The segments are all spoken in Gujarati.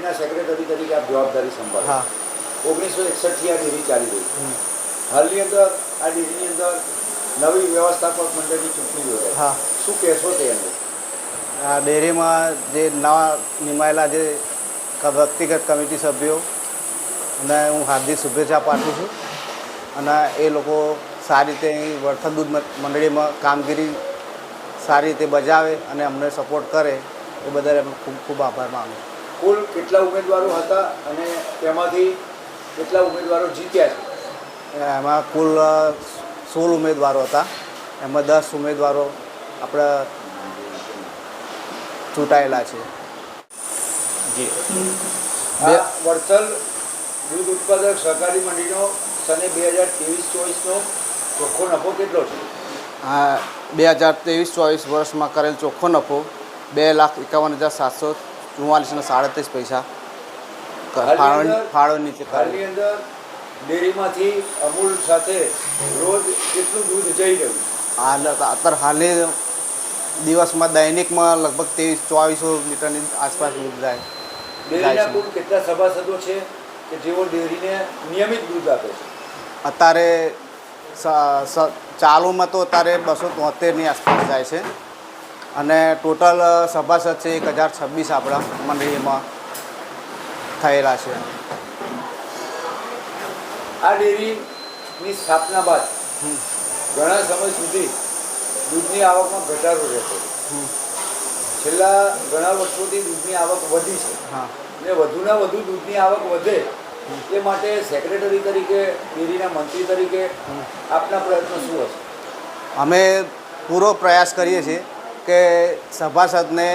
ડેરીના સેક્રેટરી તરીકે આપ જવાબદારી સંભાળો. હા. 1961થી આ ડેરી ચાલી રહી છે. હાલની અંદર આ ડેરીની અંદર નવી વ્યવસ્થાપક મંડળની ચૂંટણી યોજાય. હા. શું કહેશો તે અંદર? આ ડેરીમાં જે નવા નિમાયેલા જે વ્યક્તિગત કમિટી સભ્યો અને હું હાર્દિક શુભેચ્છા પાઠવું છું. અને એ લોકો સારી રીતે અહીં વર્થલ દૂધ મંડળીમાં કામગીરી સારી રીતે બજાવે અને અમને સપોર્ટ કરે એ બદલ એમનો ખૂબ ખૂબ આભાર માનું. કુલ કેટલા ઉમેદવારો હતા અને તેમાંથી કેટલા ઉમેદવારો જીત્યા છે? એમાં કુલ 16 ઉમેદવારો હતા. એમાં 10 ઉમેદવારો આપણે ચૂંટાયેલા છે. જી. આ વર્થલ દૂધ ઉત્પાદક સહકારી મંડળીનો સને 2023-24નો ચોખ્ખો નફો કેટલો છે? હા, 2023-24 વર્ષમાં કરેલ ચોખ્ખો નફો 2,51,744.37 પૈસા ફાળો નીચે. હાલની અંદર ડેરીમાંથી અમૂલ સાથે રોજ કેટલું દૂધ જઈ રહ્યું? અત્યારે હાલની દિવસમાં દૈનિકમાં લગભગ 2300-2400 લીટરની આસપાસ દૂધ જાય. ડેરીના કુલ કેટલા સભાસદો છે કે જેઓ ડેરીને નિયમિત દૂધ આપે છે? અત્યારે ચાલુમાં તો અત્યારે 273ની આસપાસ જાય છે અને ટોટલ સભાસદ છે 1026 આપણા મંડળીમાં થયેલા છે. આ ડેરીની સ્થાપના બાદ ઘણા સમય સુધી દૂધની આવકમાં ઘટાડો રહેતો. છેલ્લા ઘણા વર્ષોથી દૂધની આવક વધી છે. હા. અને વધુના વધુ દૂધની આવક વધે એ માટે સેક્રેટરી તરીકે, ડેરીના મંત્રી તરીકે આપના પ્રયત્નો શું હશે? અમે પૂરો પ્રયાસ કરીએ છીએ કે સભાસદને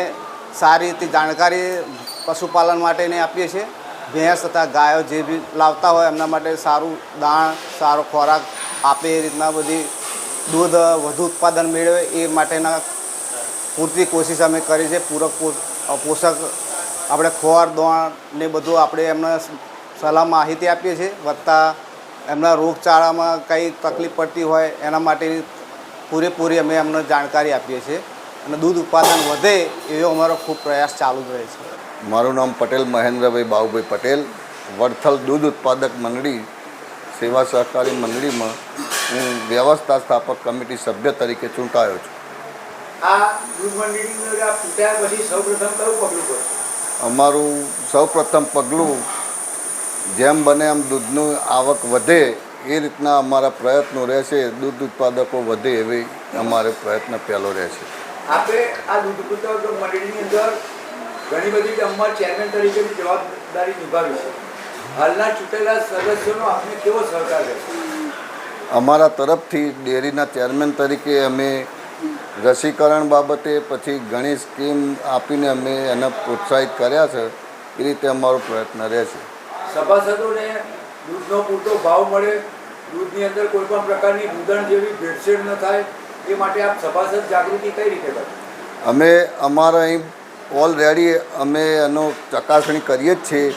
સારી રીતે જાણકારી પશુપાલન માટેની આપીએ છીએ. ભેંસ તથા ગાયો જે બી લાવતા હોય એમના માટે સારું દાણ, સારો ખોરાક આપે એ રીતના બધી દૂધ વધુ ઉત્પાદન મેળવે એ માટેના પૂરતી કોશિશ અમે કરી છે. પૂરક પોષક આપણે ખોર દોણ ને બધું આપણે એમને સલાહ માહિતી આપીએ છીએ. વત્તા એમના રોગચાળામાં કંઈ તકલીફ પડતી હોય એના માટેની પૂરેપૂરી અમે એમને જાણકારી આપીએ છીએ અને દૂધ ઉત્પાદન વધે એવો અમારો ખૂબ પ્રયાસ ચાલુ જ રહે છે. મારું નામ પટેલ મહેન્દ્રભાઈ બાબુભાઈ પટેલ. વર્થલ દૂધ ઉત્પાદક મંડળી સેવા સહકારી મંડળીમાં હું વ્યવસ્થા સ્થાપક કમિટી સભ્ય તરીકે ચૂંટાયો છું. આ દૂધ મંડળીની અંદર આપ ચૂંટાયા પછી સૌપ્રથમ કયું પગલું ભરશો? અમારું સૌપ્રથમ પગલું જેમ બને એમ દૂધનું આવક વધે એ રીતના અમારા પ્રયત્નો રહેશે. દૂધ ઉત્પાદકો વધે એવી અમારે પ્રયત્ન પહેલો રહેશે. આપણે આ દૂધ ઉત્પાદક મંડળીની અંદર ઘણી બધી ટર્મમાં ચેરમેન તરીકેની જવાબદારી નિભાવી છે. હાલના ચૂંટેલા સદસ્યોનો આપને કેવો સહકાર રહેશે? અમારા તરફથી ડેરીના ચેરમેન તરીકે અમે રસીકરણ બાબતે પછી ઘણી સ્કીમ આપીને અમે એને પ્રોત્સાહિત કર્યા છે. એ રીતે અમારો પ્રયત્ન રહેશે. સભાસદોને દૂધનો પૂરતો ભાવ મળે, દૂધની અંદર કોઈ પણ પ્રકારની દૂધણ જેવી ભેળસેળ ન થાય એ માટે આપ સભાસદ જાગૃતિ કઈ રીતે કરો? અમે અમારા અહીં ઓલરેડી અમે એનો ચકાસણી કરીએ જ છીએ.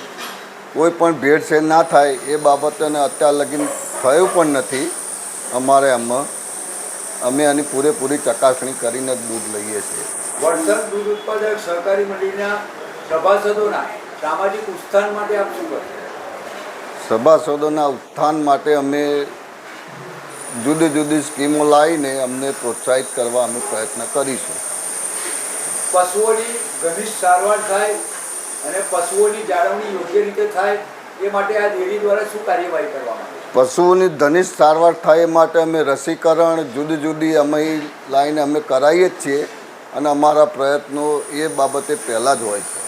કોઈ પણ ભેળસેળ ના થાય એ બાબતને અત્યાર લગી થયું પણ નથી. અમારે આમાં અમે આની પૂરેપૂરી ચકાસણી કરીને જ દૂધ લઈએ છીએ. વર્થલ દૂધ ઉત્પાદક સહકારી મંડળીના સભાસદોના સામાજિક ઉત્થાન માટે આપ શું કરશો? સભાસદોના ઉત્થાન માટે અમે જુદી જુદી સ્કીમો લાવીને અમને પ્રોત્સાહિત કરવા અમે પ્રયત્ન કરીશું. પશુઓની ઘનિષ્ઠ સારવાર થાય અને પશુઓની જાળવણી યોગ્ય રીતે થાય એ માટે આ ડેરી દ્વારા શું કાર્યવાહી કરવામાં આવે? પશુઓની ઘનિષ્ઠ સારવાર થાય એ માટે અમે રસીકરણ જુદી જુદી અમે લાવીને અમે કરાવીએ જ છીએ અને અમારા પ્રયત્નો એ બાબતે પહેલાં જ હોય છે.